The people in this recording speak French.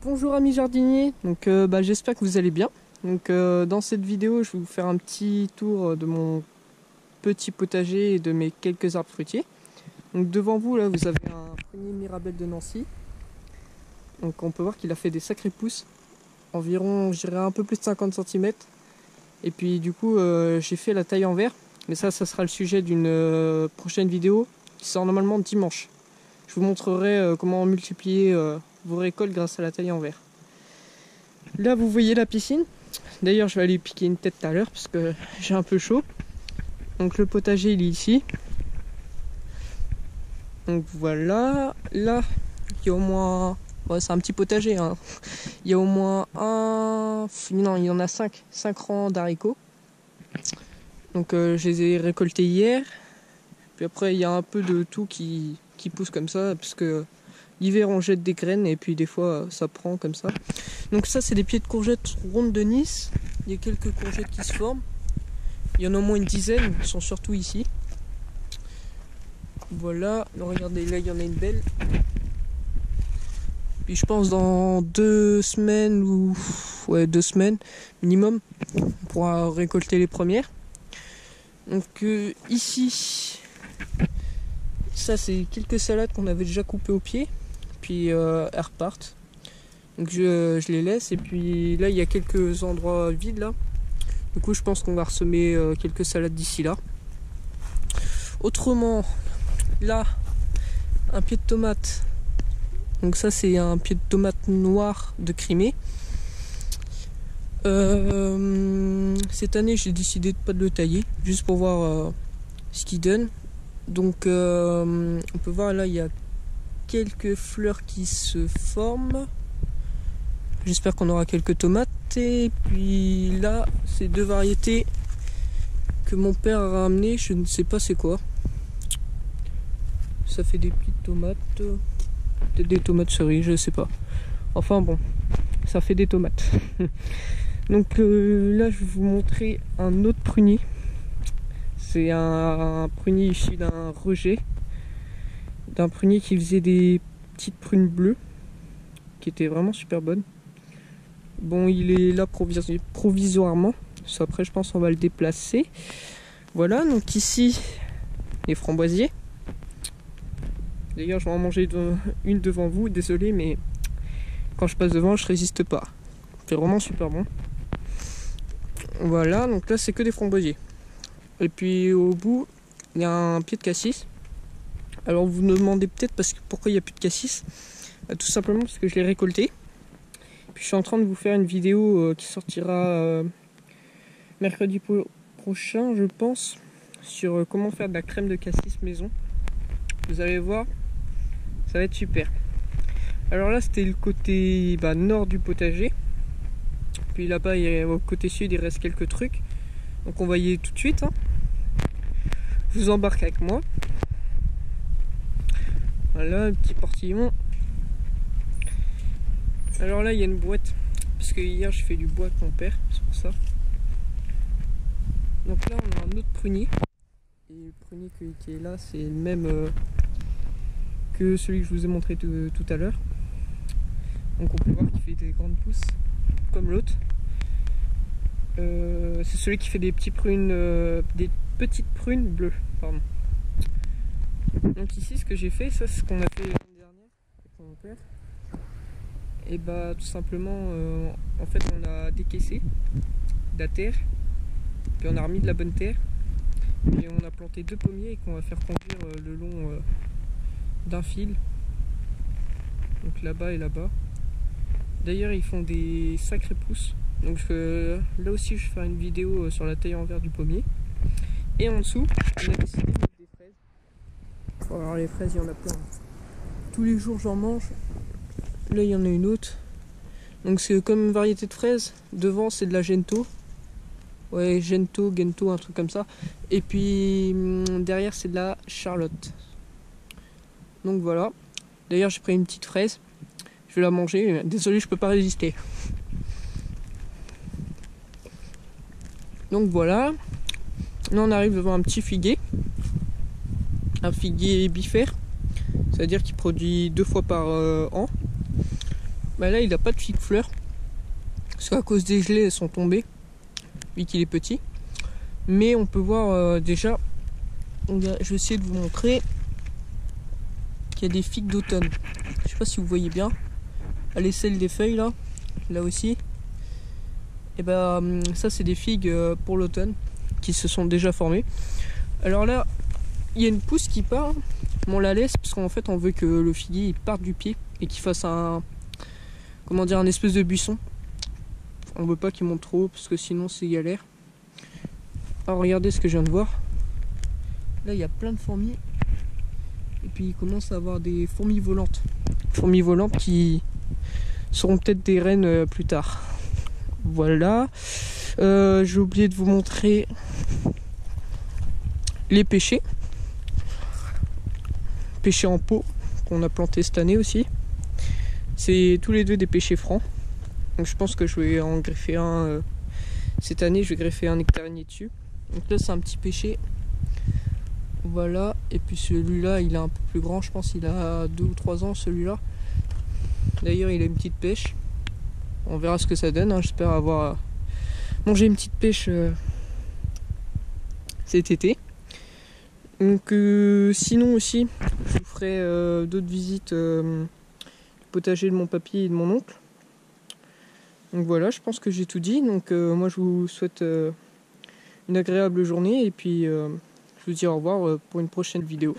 Bonjour amis jardiniers, donc j'espère que vous allez bien. Dans cette vidéo je vais vous faire un petit tour de mon petit potager et de mes quelques arbres fruitiers. Donc devant vous là vous avez un prunier Mirabelle de Nancy. Donc on peut voir qu'il a fait des sacrés pousses, environ je dirais un peu plus de 50 cm. Et puis du coup j'ai fait la taille en verre, mais ça sera le sujet d'une prochaine vidéo qui sort normalement dimanche. Je vous montrerai comment multiplier vos récoltes grâce à la taille en verre. Là vous voyez la piscine. D'ailleurs je vais aller piquer une tête tout à l'heure parce que j'ai un peu chaud. Donc le potager il est ici. Donc voilà. Là il y a au moins... Bon, c'est un petit potager hein. Il y a au moins un... Non, il y en a 5 rangs d'haricots. Donc je les ai récoltés hier. Puis après il y a un peu de tout qui pousse comme ça parce que l'hiver on jette des graines et puis des fois ça prend comme ça. Donc ça c'est des pieds de courgettes rondes de Nice. Il y a quelques courgettes qui se forment. Il y en a au moins une dizaine, ils sont surtout ici. Voilà, regardez là il y en a une belle. Puis je pense dans 2 semaines ou 2 semaines minimum on pourra récolter les premières. Donc ici ça c'est quelques salades qu'on avait déjà coupées au pied. Puis elles repartent. Donc je les laisse. Et puis là il y a quelques endroits vides là. Du coup je pense qu'on va ressemer quelques salades d'ici là. Autrement, là un pied de tomate. Donc ça c'est un pied de tomate noir de Crimée. Cette année j'ai décidé de pas de le tailler, juste pour voir ce qu'il donne. Donc on peut voir là il y a quelques fleurs qui se forment. J'espère qu'on aura quelques tomates. Et puis là c'est 2 variétés que mon père a ramené, je ne sais pas c'est quoi. Ça fait des petites tomates, peut-être des tomates cerises, je sais pas. Enfin bon, ça fait des tomates. Donc là je vais vous montrer un autre prunier. C'est un prunier issu d'un rejet, d'un prunier qui faisait des petites prunes bleues, qui étaient vraiment super bonnes. Bon, il est là provisoirement, parce qu'après je pense on va le déplacer. Voilà, donc ici les framboisiers. D'ailleurs je vais en manger une devant vous, désolé, mais quand je passe devant je résiste pas. C'est vraiment super bon. Voilà, donc là c'est que des framboisiers. Et puis au bout il y a un pied de cassis. Alors vous me demandez peut-être pourquoi il n'y a plus de cassis. Tout simplement parce que je l'ai récolté. Puis je suis en train de vous faire une vidéo qui sortira mercredi prochain je pense, sur comment faire de la crème de cassis maison. Vous allez voir, ça va être super. Alors là c'était le côté nord du potager. Puis là-bas au côté sud il reste quelques trucs. Donc on va y aller tout de suite hein. Je vous embarque avec moi. Voilà, un petit portillon. Alors là il y a une boîte, parce que hier je fais du bois avec mon père, c'est pour ça. Donc là on a un autre prunier. Et le prunier qui est là c'est le même que celui que je vous ai montré tout à l'heure. Donc on peut voir qu'il fait des grandes pousses comme l'autre. C'est celui qui fait des petites prunes bleues, pardon. Donc ici ce que j'ai fait, ça c'est ce qu'on a fait l'année dernière avec mon père. Et tout simplement en fait on a décaissé de la terre, puis on a remis de la bonne terre, et on a planté 2 pommiers et qu'on va faire conduire le long d'un fil, donc là-bas et là-bas. D'ailleurs ils font des sacrés pousses. Donc là aussi je vais faire une vidéo sur la taille en verre du pommier. Et en dessous on a décidé de mettre des fraises. Alors les fraises il y en a plein. Tous les jours j'en mange. Là il y en a une autre. Donc c'est comme une variété de fraises. Devant c'est de la Gento. Ouais, Gento, un truc comme ça. Et puis derrière c'est de la Charlotte. Donc voilà. D'ailleurs j'ai pris une petite fraise. Je vais la manger. Désolé je peux pas résister. Donc voilà. Là on arrive devant un petit figuier. Un figuier bifère. C'est-à-dire qu'il produit 2 fois par an. Bah là il n'a pas de figues fleurs. Parce qu'à cause des gelées elles sont tombées. Vu qu'il est petit. Mais on peut voir déjà. Je vais essayer de vous montrer qu'il y a des figues d'automne. Je sais pas si vous voyez bien. À l'aisselle des feuilles là. Là aussi. Et bah ça c'est des figues pour l'automne. Qui se sont déjà formées. Alors là. Il y a une pousse qui part. On la laisse parce qu'en fait on veut que le figuier il parte du pied. Et qu'il fasse un. Comment dire, un espèce de buisson. On veut pas qu'il monte trop haut parce que sinon c'est galère. Alors regardez ce que je viens de voir. Là il y a plein de fourmis. Et puis il commence à avoir des fourmis volantes. Fourmis volantes qui seront peut-être des reines plus tard. Voilà. J'ai oublié de vous montrer les pêchers. Pêchers en pot qu'on a planté cette année aussi. C'est tous les deux des pêchers francs. Donc je pense que je vais en greffer un cette année, je vais greffer un nectarinier dessus. Donc là c'est un petit pêcher. Voilà, et puis celui-là il est un peu plus grand, je pense il a 2 ou 3 ans celui-là. D'ailleurs il a une petite pêche. On verra ce que ça donne, hein. J'espère avoir mangé une petite pêche cet été. Donc sinon aussi je vous ferai d'autres visites du potager de mon papy et de mon oncle. Donc voilà, je pense que j'ai tout dit. Donc moi je vous souhaite une agréable journée et puis je vous dis au revoir pour une prochaine vidéo.